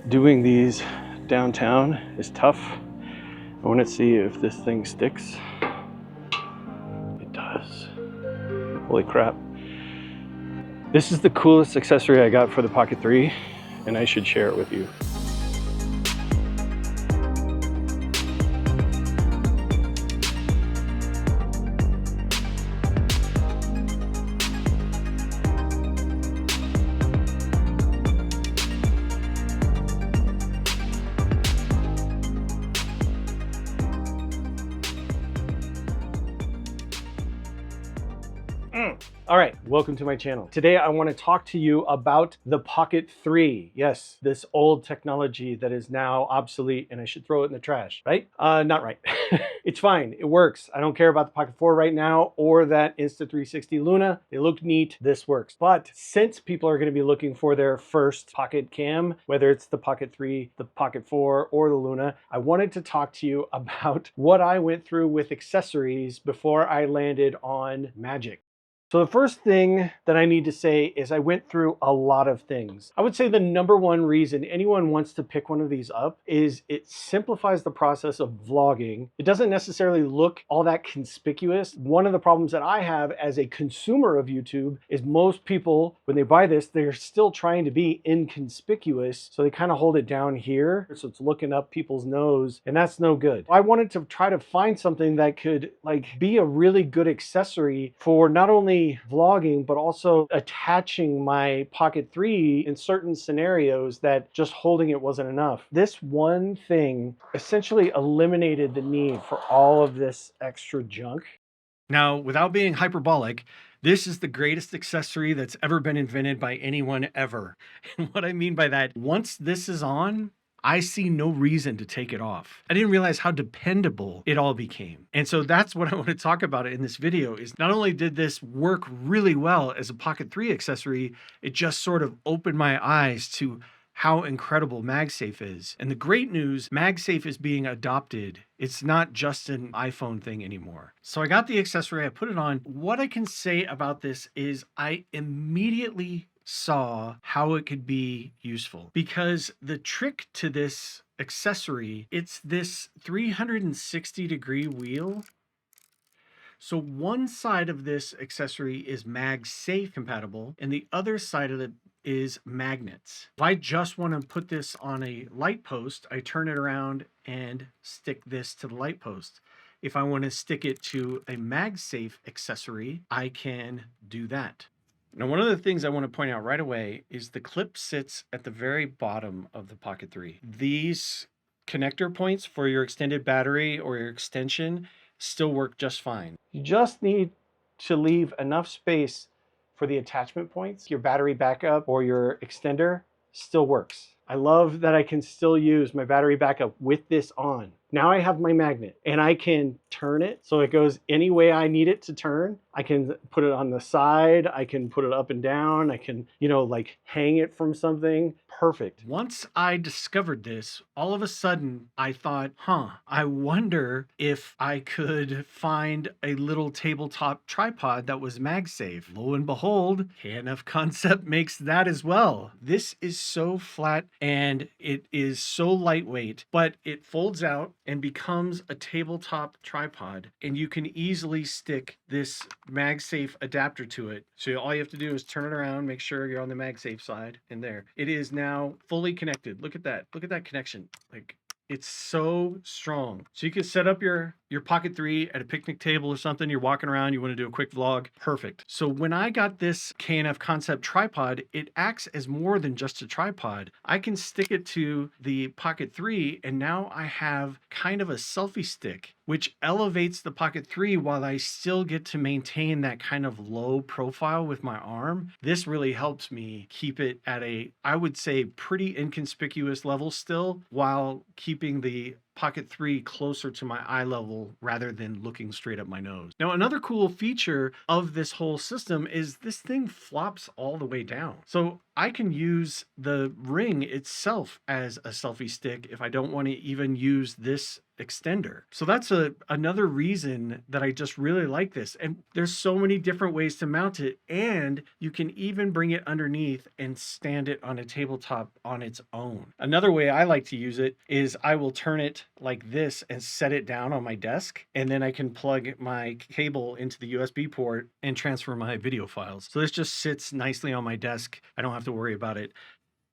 Doing these downtown is tough. I want to see if this thing sticks. It does. Holy crap. This is the coolest accessory I got for the Pocket 3, and I should share it with you. All right, welcome to my channel. Today I want to talk to you about the Pocket 3. Yes, this old technology that is now obsolete and I should throw it in the trash, right? Not right. It's fine, it works. I don't care about the Pocket 4 right now or that Insta360 Luna. They look neat, this works. But since people are going to be looking for their first Pocket cam, whether it's the Pocket 3, the Pocket 4, or the Luna, I wanted to talk to you about what I went through with accessories before I landed on Magic. So the first thing that I need to say is I went through a lot of things. I would say the number one reason anyone wants to pick one of these up is it simplifies the process of vlogging. It doesn't necessarily look all that conspicuous. One of the problems that I have as a consumer of YouTube is most people, when they buy this, they're still trying to be inconspicuous. So they kind of hold it down here. So it's looking up people's nose, and that's no good. I wanted to try to find something that could be a really good accessory for not only vlogging, but also attaching my Pocket 3 in certain scenarios that just holding it wasn't enough. This one thing essentially eliminated the need for all of this extra junk. Now, without being hyperbolic, this is the greatest accessory that's ever been invented by anyone ever. And what I mean by that, once this is on, I see no reason to take it off. I didn't realize how dependable it all became. And so that's what I want to talk about in this video is not only did this work really well as a Pocket 3 accessory, it just sort of opened my eyes to how incredible MagSafe is. And the great news, MagSafe is being adopted. It's not just an iPhone thing anymore. So I got the accessory, I put it on. What I can say about this is I immediately saw how it could be useful, because the trick to this accessory, it's this 360-degree wheel. So one side of this accessory is MagSafe compatible and the other side of it is magnets. If I just want to put this on a light post, I turn it around and stick this to the light post. If I want to stick it to a MagSafe accessory, I can do that. Now, one of the things I want to point out right away is the clip sits at the very bottom of the Pocket 3. These connector points for your extended battery or your extension still work just fine. You just need to leave enough space for the attachment points. Your battery backup or your extender still works. I love that I can still use my battery backup with this on. Now I have my magnet and I can turn it so it goes any way I need it to turn. I can put it on the side, I can put it up and down, I can, hang it from something. Perfect. Once I discovered this, all of a sudden I thought, I wonder if I could find a little tabletop tripod that was MagSafe. Lo and behold, KNF Concept makes that as well. This is so flat and it is so lightweight, but it folds out and becomes a tabletop tripod, and you can easily stick this MagSafe adapter to it. So all you have to do is turn it around, make sure you're on the MagSafe side, and there. It is now fully connected. Look at that. Look at that connection. It's so strong. So you can set up your Pocket 3 at a picnic table or something. You're walking around, you want to do a quick vlog. Perfect. So when I got this KNF Concept tripod, it acts as more than just a tripod. I can stick it to the Pocket 3 and now I have kind of a selfie stick, which elevates the Pocket 3 while I still get to maintain that kind of low profile with my arm. This really helps me keep it at a, I would say, pretty inconspicuous level still, while keeping the Pocket 3 closer to my eye level rather than looking straight up my nose. Now, another cool feature of this whole system is this thing flops all the way down. So I can use the ring itself as a selfie stick if I don't want to even use this extender. So that's another reason that I just really like this. And there's so many different ways to mount it, and you can even bring it underneath and stand it on a tabletop on its own. Another way I like to use it is I will turn it like this and set it down on my desk, and then I can plug my cable into the USB port and transfer my video files. So this just sits nicely on my desk. I don't have to worry about it.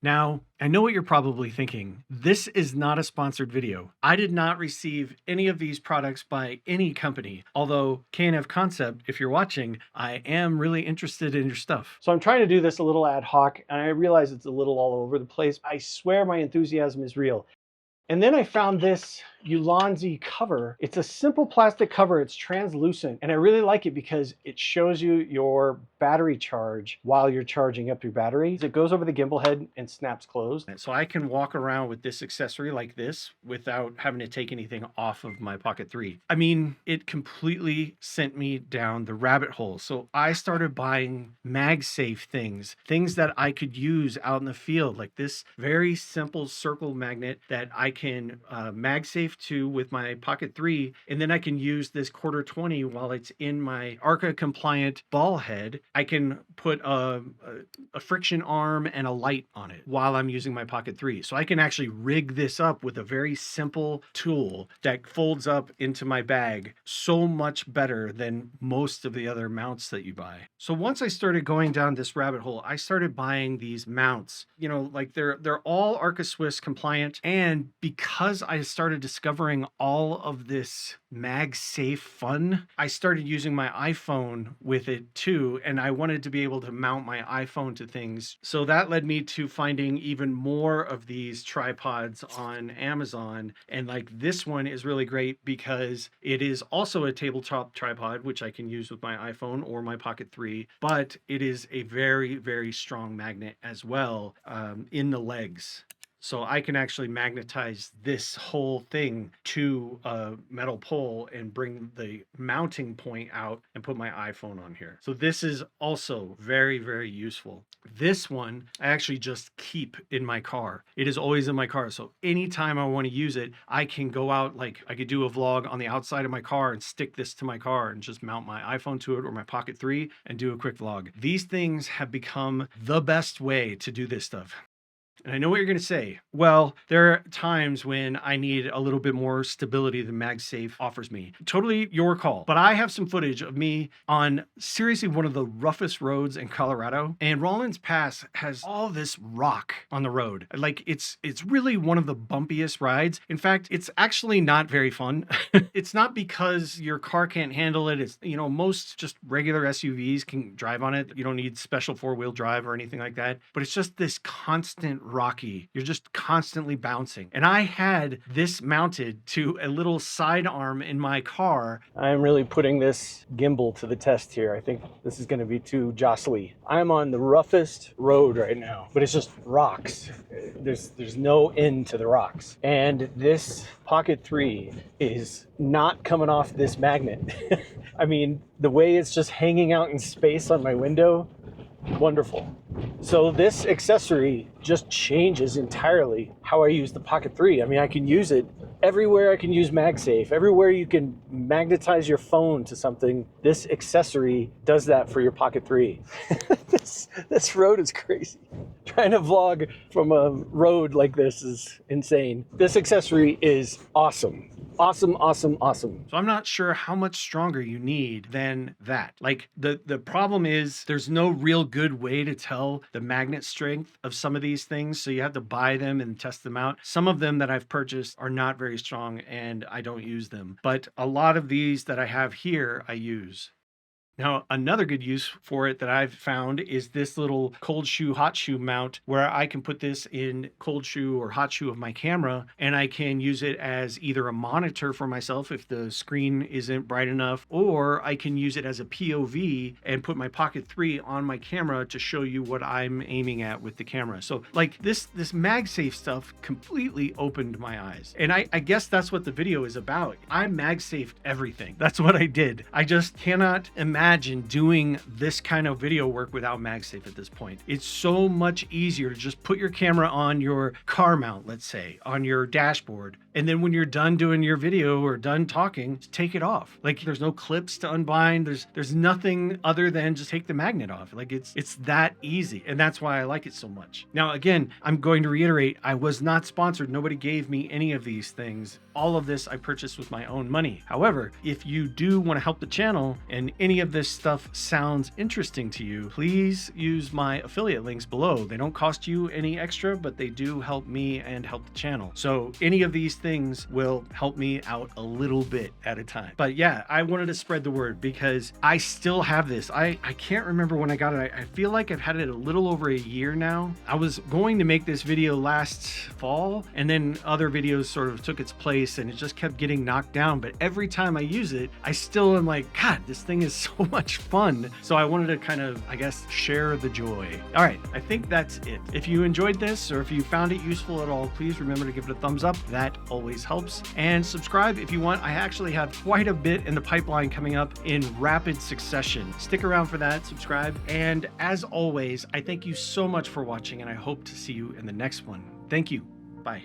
Now, I know what you're probably thinking. This is not a sponsored video. I did not receive any of these products by any company. Although K&F Concept, if you're watching, I am really interested in your stuff. So I'm trying to do this a little ad hoc, and I realize it's a little all over the place. I swear my enthusiasm is real. And then I found this Ulanzi cover. It's a simple plastic cover. It's translucent. And I really like it because it shows you your battery charge while you're charging up your batteries. It goes over the gimbal head and snaps closed. So I can walk around with this accessory like this without having to take anything off of my Pocket 3. I mean, it completely sent me down the rabbit hole. So I started buying MagSafe things that I could use out in the field, like this very simple circle magnet that I can MagSafe to with my Pocket 3, and then I can use this 1/4-20 while it's in my ARCA compliant ball head. I can put a friction arm and a light on it while I'm using my Pocket 3. So I can actually rig this up with a very simple tool that folds up into my bag, so much better than most of the other mounts that you buy. So once I started going down this rabbit hole, I started buying these mounts. You know, like they're all ARCA Swiss compliant, and because I started discovering all of this MagSafe fun, I started using my iPhone with it too, and I wanted to be able to mount my iPhone to things. So that led me to finding even more of these tripods on Amazon. And like this one is really great because it is also a tabletop tripod, which I can use with my iPhone or my Pocket 3, but it is a very, very strong magnet as well in the legs. So I can actually magnetize this whole thing to a metal pole and bring the mounting point out and put my iPhone on here. So this is also very, very useful. This one I actually just keep in my car. It is always in my car. So anytime I want to use it, I can go out, like I could do a vlog on the outside of my car and stick this to my car and just mount my iPhone to it or my Pocket 3 and do a quick vlog. These things have become the best way to do this stuff. And I know what you're going to say. Well, there are times when I need a little bit more stability than MagSafe offers me. Totally your call. But I have some footage of me on seriously one of the roughest roads in Colorado. And Rollins Pass has all this rock on the road. Like it's really one of the bumpiest rides. In fact, it's actually not very fun. It's not because your car can't handle it. It's, you know, most just regular SUVs can drive on it. You don't need special 4-wheel drive or anything like that. But it's just this constant rocky. You're just constantly bouncing. And I had this mounted to a little sidearm in my car. I'm really putting this gimbal to the test here. I think this is going to be too jostly. I'm on the roughest road right now, but it's just rocks. There's no end to the rocks. And this Pocket 3 is not coming off this magnet. I mean, the way it's just hanging out in space on my window, wonderful. So this accessory just changes entirely how I use the Pocket 3. I mean, I can use it everywhere. I can use MagSafe. Everywhere you can magnetize your phone to something, this accessory does that for your Pocket 3. This road is crazy. Trying to vlog from a road like this is insane. This accessory is awesome. Awesome, awesome, awesome. So I'm not sure how much stronger you need than that. Like the problem is there's no real good way to tell the magnet strength of some of these things. So you have to buy them and test them out. Some of them that I've purchased are not very strong and I don't use them. But a lot of these that I have here, I use. Now, another good use for it that I've found is this little cold shoe, hot shoe mount where I can put this in cold shoe or hot shoe of my camera, and I can use it as either a monitor for myself if the screen isn't bright enough, or I can use it as a POV and put my Pocket 3 on my camera to show you what I'm aiming at with the camera. So like this MagSafe stuff completely opened my eyes. And I guess that's what the video is about. I MagSafed everything. That's what I did. I just cannot imagine imagine doing this kind of video work without MagSafe at this point. It's so much easier to just put your camera on your car mount, let's say, on your dashboard. And then when you're done doing your video or done talking, just take it off. Like there's no clips to unbind. There's nothing other than just take the magnet off. Like it's that easy. And that's why I like it so much. Now, again, I'm going to reiterate, I was not sponsored. Nobody gave me any of these things. All of this I purchased with my own money. However, if you do want to help the channel and any of this stuff sounds interesting to you, please use my affiliate links below. They don't cost you any extra, but they do help me and help the channel. So any of these things will help me out a little bit at a time. But yeah, I wanted to spread the word because I still have this. I can't remember when I got it. I feel like I've had it a little over a year now. I was going to make this video last fall, and then other videos sort of took its place and it just kept getting knocked down. But every time I use it, I still am like, God, this thing is so much fun. So I wanted to kind of, I guess, share the joy. All right, I think that's it. If you enjoyed this or if you found it useful at all, please remember to give it a thumbs up. That always helps. And subscribe if you want. I actually have quite a bit in the pipeline coming up in rapid succession. Stick around for that, subscribe. And as always, I thank you so much for watching and I hope to see you in the next one. Thank you. Bye.